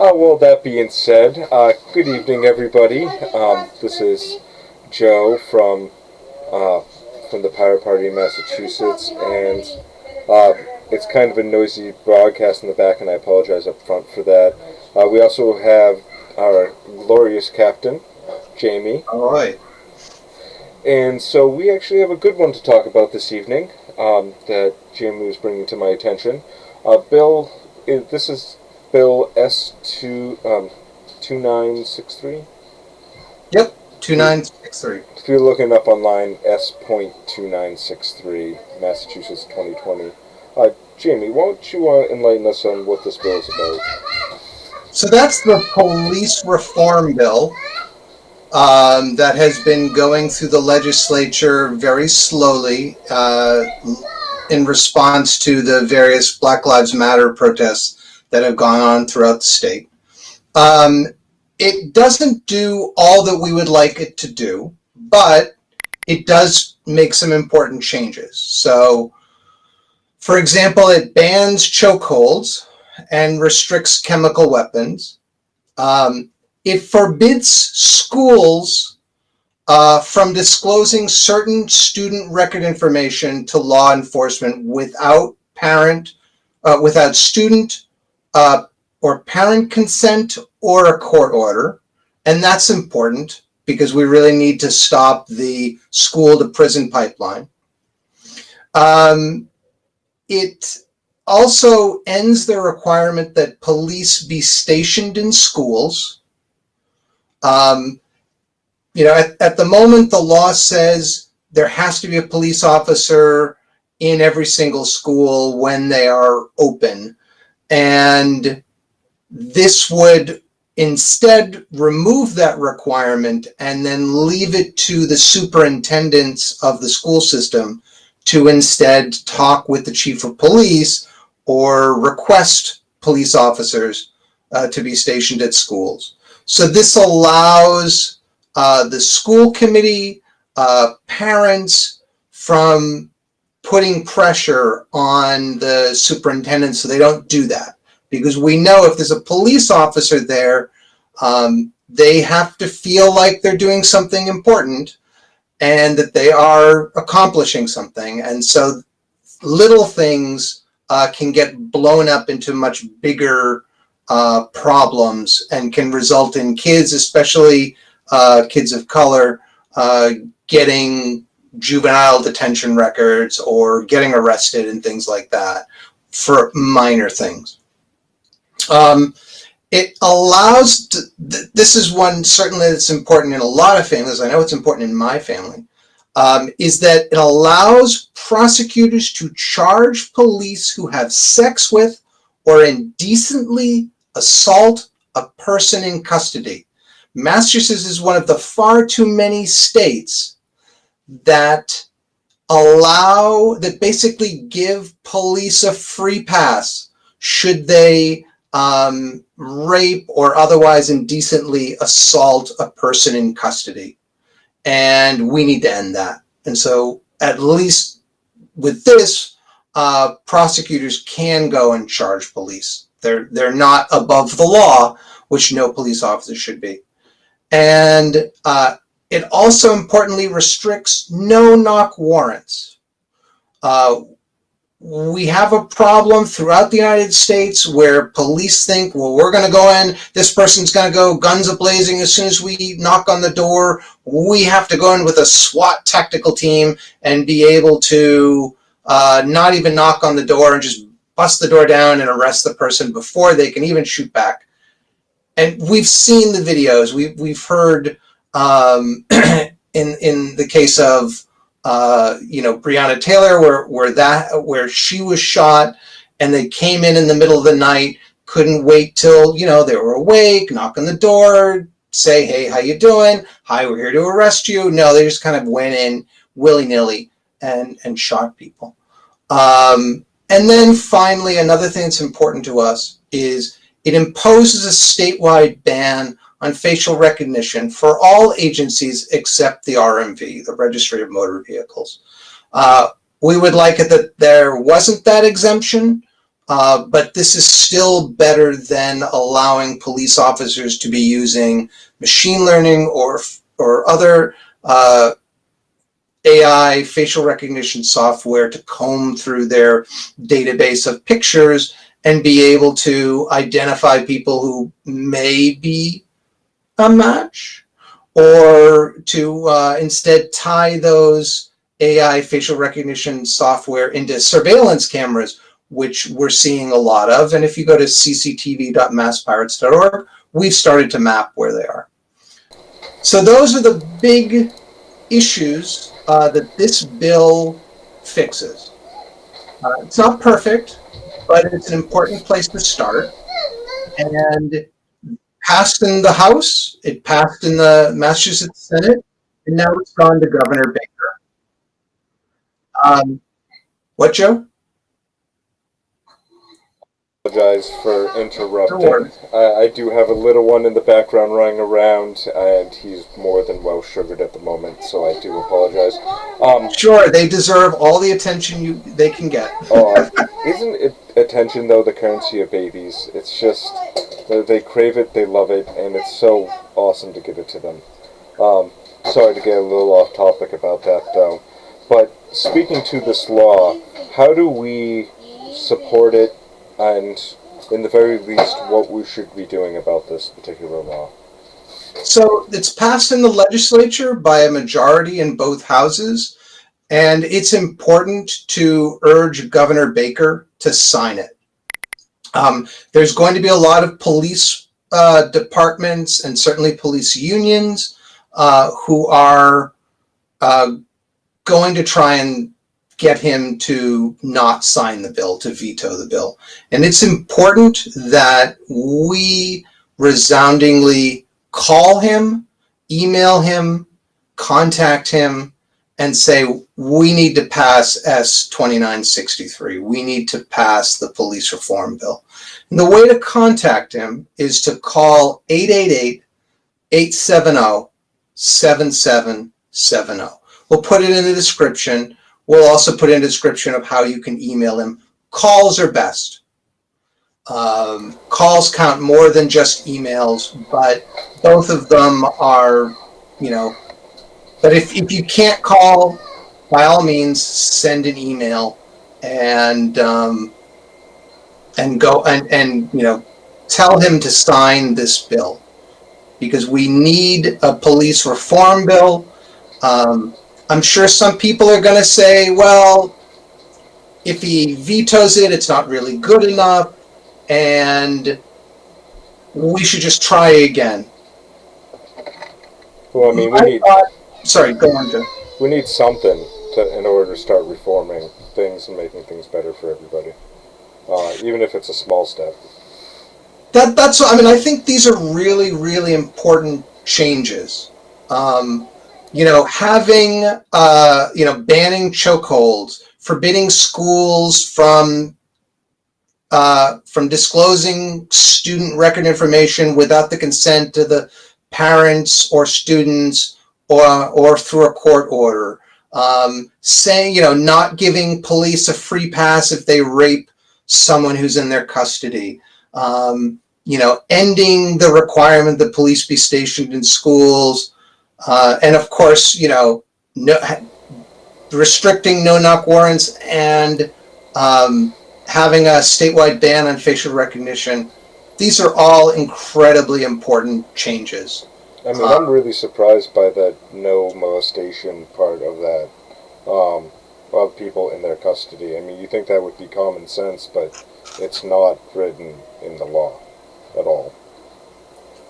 Well, that being said, good evening, everybody. This is Joe uh, from the Pirate Party in Massachusetts, and uh, it's kind of a noisy broadcast in the back, and I apologize up front for that. We also have our glorious captain, Jamie, All right. and so we actually have a good one to talk about this evening that Jamie was bringing to my attention. Bill, this is Bill S2 2963. Yep. If you're, 2963. if you're looking up online, S.2963, Massachusetts 2020. Jamie, why don't you enlighten us on what this bill is about? So that's the police reform bill that has been going through the legislature very slowly in response to the various Black Lives Matter protests that have gone on throughout the state. Um, it doesn't do all that we would like it to do, but it does make some important changes. So, for example, it bans chokeholds and restricts chemical weapons. It forbids schools from disclosing certain student record information to law enforcement without student uh, or parent consent or a court order. And that's important because we really need to stop the school to prison pipeline. It also ends the requirement that police be stationed in schools. Um, at the moment, the law says there has to be a police officer in every single school when they are open. And this would instead remove that requirement and then leave it to the superintendents of the school system to instead talk with the chief of police or request police officers to be stationed at schools. So this allows the school committee, parents from putting pressure on the superintendent so they don't do that. Because we know if there's a police officer there, they have to feel like they're doing something important and that they are accomplishing something. And so little things can get blown up into much bigger problems and can result in kids, especially kids of color, getting juvenile detention records or getting arrested and things like that for minor things. It allows, this is one certainly that's important in a lot of families, I know it's important in my family, is that it allows prosecutors to charge police who have sex with or indecently assault a person in custody. Massachusetts is one of the far too many states that basically give police a free pass should they rape or otherwise indecently assault a person in custody. And we need to end that. And so at least with this, prosecutors can go and charge police. They're not above the law, which no police officer should be. And it also importantly restricts no-knock warrants. We have a problem throughout the United States where police think, well, we're going to go in, this person's going to go guns a-blazing as soon as we knock on the door. We have to go in with a SWAT tactical team and be able to not even knock on the door and just bust the door down and arrest the person before they can even shoot back. And we've seen the videos. We've heard in the case of Breonna Taylor, where she was shot, and they came in the middle of the night, couldn't wait till they were awake, knock on the door, say, "Hey, how you doing? Hi, we're here to arrest you." No, they just kind of went in willy-nilly and shot people. And then finally, another thing that's important to us is it imposes a statewide ban on facial recognition for all agencies except the RMV, the Registry of Motor Vehicles. We would like it that there wasn't that exemption, but this is still better than allowing police officers to be using machine learning or other AI facial recognition software to comb through their database of pictures and be able to identify people who may be a match, or to instead tie those AI facial recognition software into surveillance cameras, which we're seeing a lot of. And if you go to cctv.masspirates.org, we've started to map where they are. So those are the big issues that this bill fixes. It's not perfect, but it's an important place to start. And passed in the House, it passed in the Massachusetts Senate, and now it's gone to Governor Baker. What, Joe? Apologize for interrupting. I do have a little one in the background running around, and he's more than well sugared at the moment, so I do apologize. Sure, they deserve all the attention they can get. Isn't it attention, though, the currency of babies? It's just, they crave it, they love it, and it's so awesome to give it to them. Sorry to get a little off topic about that, though. But speaking to this law, how do we support it? And in the very least, what we should be doing about this particular law. So it's passed in the legislature by a majority in both houses, and it's important to urge Governor Baker to sign it. There's going to be a lot of police departments and certainly police unions who are going to try and get him to not sign the bill, to veto the bill. And it's important that we resoundingly call him, email him, contact him, and say, we need to pass S-2963. We need to pass the police reform bill. And the way to contact him is to call 888-870-7770. We'll put it in the description. We'll also put in a description of how you can email him. Calls are best. Calls count more than just emails, but both of them are, but if you can't call, by all means, send an email and go and tell him to sign this bill, because we need a police reform bill. I'm sure some people are going to say, well, if he vetoes it, it's not really good enough, and we should just try again. Well, I mean, sorry, go on, Joe. We need something in order to start reforming things and making things better for everybody, even if it's a small step. That's. I mean, I think these are really, really important changes. Having, banning chokeholds, forbidding schools from disclosing student record information without the consent of the parents or students, or through a court order. Saying, not giving police a free pass if they rape someone who's in their custody. Ending the requirement that police be stationed in schools. And of course, restricting no-knock warrants and having a statewide ban on facial recognition. These are all incredibly important changes. I mean, I'm really surprised by that no molestation part of that, of people in their custody. I mean, you think that would be common sense, but it's not written in the law at all.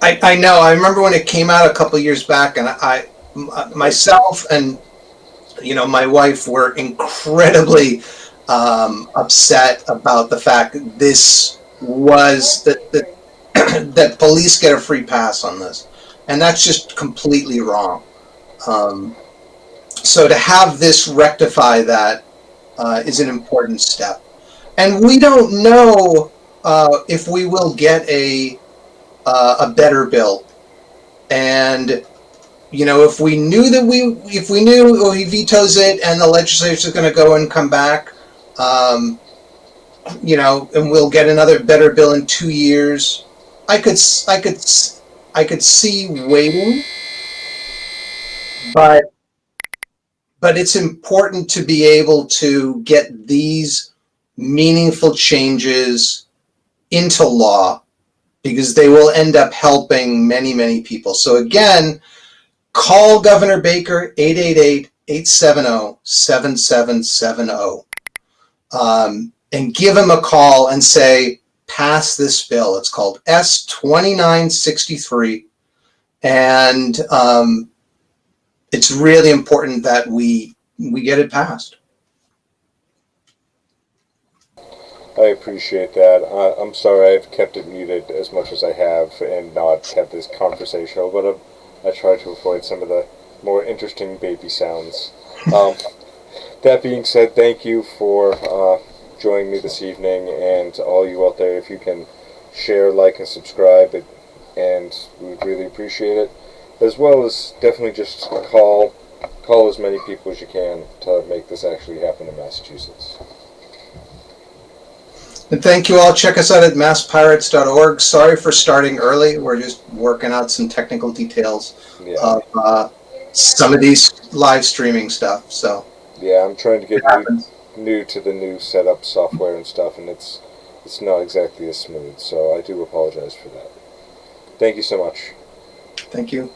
I know. I remember when it came out a couple of years back, and I myself and my wife were incredibly upset about the fact that this was that police get a free pass on this, and that's just completely wrong. So to have this rectify that is an important step, and we don't know if we will get a better bill. And if we knew he vetoes it and the legislature is going to go and come back, and we'll get another better bill in 2 years. I could, I could see waiting, but it's important to be able to get these meaningful changes into law because they will end up helping many, many people. So again, call Governor Baker, 888-870-7770, and give him a call and say, pass this bill. It's called S-2963. And it's really important that we get it passed. I appreciate that. I'm sorry I've kept it muted as much as I have and not kept this conversational, but I try to avoid some of the more interesting baby sounds. Um, that being said, thank you for joining me this evening, and all you out there, if you can share, like, and subscribe, and we would really appreciate it. As well as definitely just call as many people as you can to make this actually happen in Massachusetts. And thank you all. Check us out at masspirates.org. Sorry for starting early. We're just working out some technical details of some of these live streaming stuff. So yeah, I'm trying to get new to the new setup software and stuff, and it's not exactly as smooth. So I do apologize for that. Thank you so much. Thank you.